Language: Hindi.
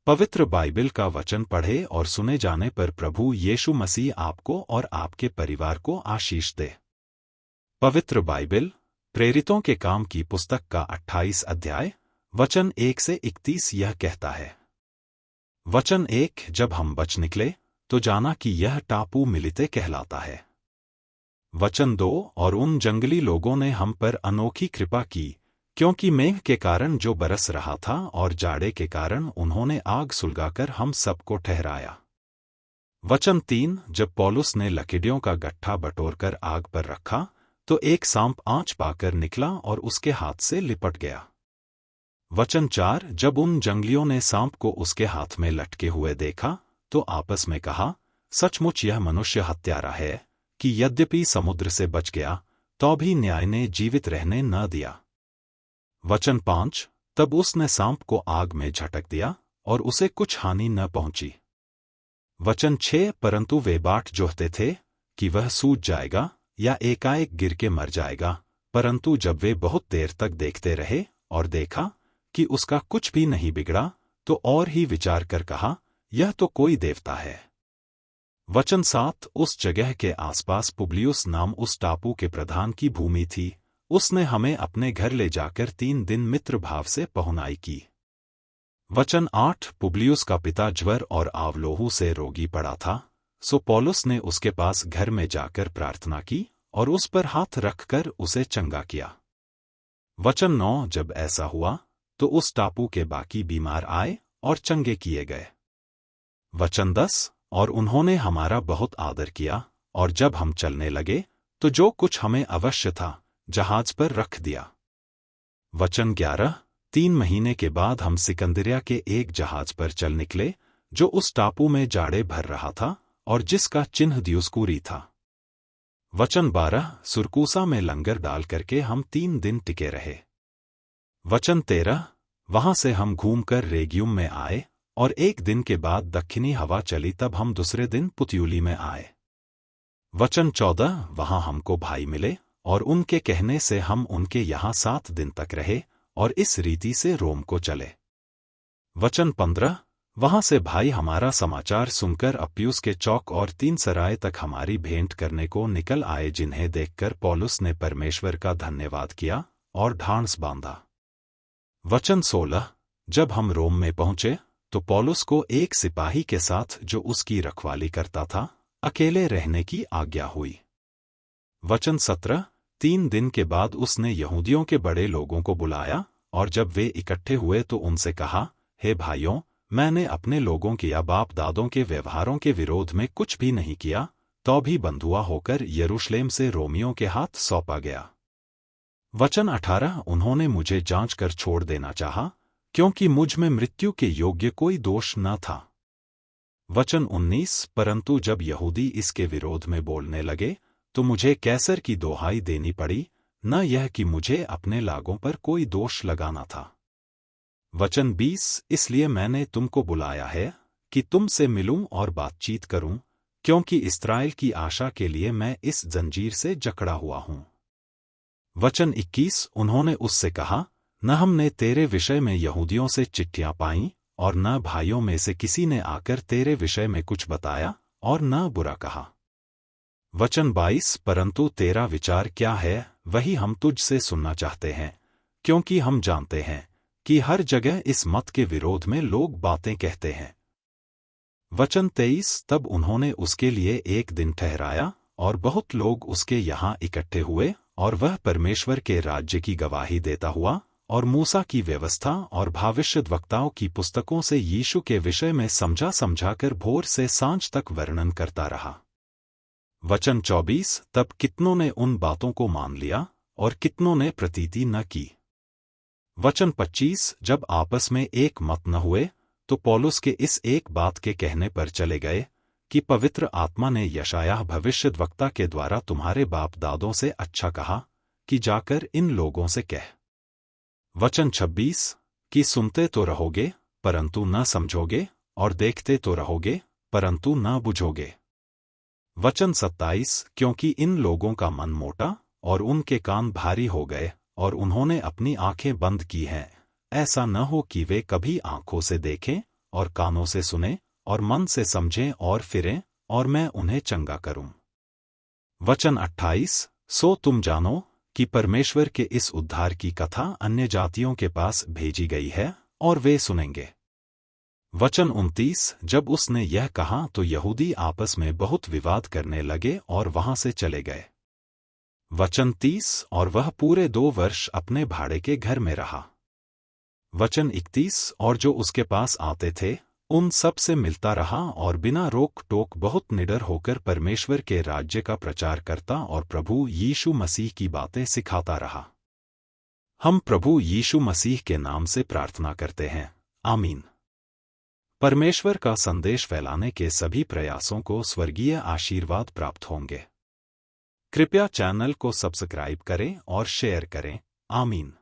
पवित्र बाइबल का वचन पढ़े और सुने जाने पर प्रभु यीशु मसीह आपको और आपके परिवार को आशीष दे। पवित्र बाइबल प्रेरितों के काम की पुस्तक का 28 अध्याय वचन 1 से 31 यह कहता है। वचन 1 जब हम बच निकले तो जाना कि यह टापू मिलिते कहलाता है। वचन 2 और उन जंगली लोगों ने हम पर अनोखी कृपा की, क्योंकि मेघ के कारण जो बरस रहा था और जाड़े के कारण उन्होंने आग सुलगाकर हम सबको ठहराया। वचन 3 जब पौलुस ने लकीडियों का गट्ठा बटोरकर आग पर रखा तो एक सांप आंच पाकर निकला और उसके हाथ से लिपट गया। वचन 4 जब उन जंगलियों ने सांप को उसके हाथ में लटके हुए देखा तो आपस में कहा, सचमुच यह मनुष्य हत्यारा है कि यद्यपि समुद्र से बच गया तो भी न्याय ने जीवित रहने न दिया। वचन 5 तब उसने सांप को आग में झटक दिया और उसे कुछ हानि न पहुंची। वचन 6 परंतु वे बाट जोहते थे कि वह सूझ जाएगा या एकाएक गिर के मर जाएगा, परंतु जब वे बहुत देर तक देखते रहे और देखा कि उसका कुछ भी नहीं बिगड़ा तो और ही विचार कर कहा, यह तो कोई देवता है। वचन 7 उस जगह के आसपास पुबलियुस नाम उस टापू के प्रधान की भूमि थी। उसने हमें अपने घर ले जाकर 3 दिन मित्र भाव से पहुनाई की। वचन 8 पुबलियुस का पिता ज्वर और आवलोहू से रोगी पड़ा था, सो पौलुस ने उसके पास घर में जाकर प्रार्थना की और उस पर हाथ रखकर उसे चंगा किया। वचन 9 जब ऐसा हुआ तो उस टापू के बाकी बीमार आए और चंगे किए गए। वचन 10 और उन्होंने हमारा बहुत आदर किया और जब हम चलने लगे तो जो कुछ हमें अवश्य था जहाज पर रख दिया। वचन 11 3 महीने के बाद हम सिकंदरिया के एक जहाज पर चल निकले जो उस टापू में जाड़े भर रहा था और जिसका चिन्ह दियुस्कूरी था। वचन 12 सुरकूसा में लंगर डाल करके हम 3 दिन टिके रहे। वचन 13 वहां से हम घूमकर रेगियुम में आए और 1 दिन के बाद दक्षिणी हवा चली, तब हम दूसरे दिन पुतियुली में आए। वचन 14 वहां हमको भाई मिले और उनके कहने से हम उनके यहाँ 7 दिन तक रहे और इस रीति से रोम को चले। वचन 15 वहां से भाई हमारा समाचार सुनकर अप्पियुस के चौक और 3 सराय तक हमारी भेंट करने को निकल आए, जिन्हें देखकर पौलुस ने परमेश्वर का धन्यवाद किया और ढांढस बांधा। वचन 16 जब हम रोम में पहुंचे तो पौलुस को एक सिपाही के साथ जो उसकी रखवाली करता था अकेले रहने की आज्ञा हुई। वचन 17 3 दिन के बाद उसने यहूदियों के बड़े लोगों को बुलाया और जब वे इकट्ठे हुए तो उनसे कहा, हे भाइयों, मैंने अपने लोगों के या बाप दादों के व्यवहारों के विरोध में कुछ भी नहीं किया, तो भी बंधुआ होकर यरूशलेम से रोमियों के हाथ सौंपा गया। वचन 18 उन्होंने मुझे जांच कर छोड़ देना चाहा, क्योंकि मुझ में मृत्यु के योग्य कोई दोष न था। वचन 19 परंतु जब यहूदी इसके विरोध में बोलने लगे तो मुझे कैसर की दोहाई देनी पड़ी, न यह कि मुझे अपने लागों पर कोई दोष लगाना था। वचन 20 इसलिए मैंने तुमको बुलाया है कि तुमसे मिलूं और बातचीत करूं, क्योंकि इस्राएल की आशा के लिए मैं इस जंजीर से जकड़ा हुआ हूं। वचन 21 उन्होंने उससे कहा, न हमने तेरे विषय में यहूदियों से चिट्ठियां पाईं और न भाइयों में से किसी ने आकर तेरे विषय में कुछ बताया और न बुरा कहा। वचन 22 परंतु तेरा विचार क्या है वही हम तुझ से सुनना चाहते हैं, क्योंकि हम जानते हैं कि हर जगह इस मत के विरोध में लोग बातें कहते हैं। वचन 23 तब उन्होंने उसके लिए 1 दिन ठहराया और बहुत लोग उसके यहाँ इकट्ठे हुए और वह परमेश्वर के राज्य की गवाही देता हुआ और मूसा की व्यवस्था और भविष्यद्वक्ताओं की पुस्तकों से यीशु के विषय में समझाकर भोर से सांझ तक वर्णन करता रहा। वचन 24 तब कितनों ने उन बातों को मान लिया और कितनों ने प्रतीति न की। वचन 25 जब आपस में एक मत न हुए तो पौलुस के इस एक बात के कहने पर चले गए कि पवित्र आत्मा ने यशायाह भविष्यद्वक्ता के द्वारा तुम्हारे बाप दादों से अच्छा कहा कि जाकर इन लोगों से कह। वचन 26 कि सुनते तो रहोगे परंतु न समझोगे और देखते तो रहोगे परंतु न बुझोगे। वचन 27 क्योंकि इन लोगों का मन मोटा और उनके कान भारी हो गए और उन्होंने अपनी आंखें बंद की हैं, ऐसा न हो कि वे कभी आंखों से देखें और कानों से सुने और मन से समझें और फिरें और मैं उन्हें चंगा करूं। वचन 28। सो तुम जानो कि परमेश्वर के इस उद्धार की कथा अन्य जातियों के पास भेजी गई है और वे सुनेंगे। वचन 29। जब उसने यह कहा तो यहूदी आपस में बहुत विवाद करने लगे और वहां से चले गए। वचन 30। और वह पूरे 2 वर्ष अपने भाड़े के घर में रहा। वचन 31। और जो उसके पास आते थे उन सब से मिलता रहा और बिना रोक टोक बहुत निडर होकर परमेश्वर के राज्य का प्रचार करता और प्रभु यीशु मसीह की बातें सिखाता रहा। हम प्रभु यीशु मसीह के नाम से प्रार्थना करते हैं, आमीन। परमेश्वर का संदेश फैलाने के सभी प्रयासों को स्वर्गीय आशीर्वाद प्राप्त होंगे। कृपया चैनल को सब्सक्राइब करें और शेयर करें, आमीन।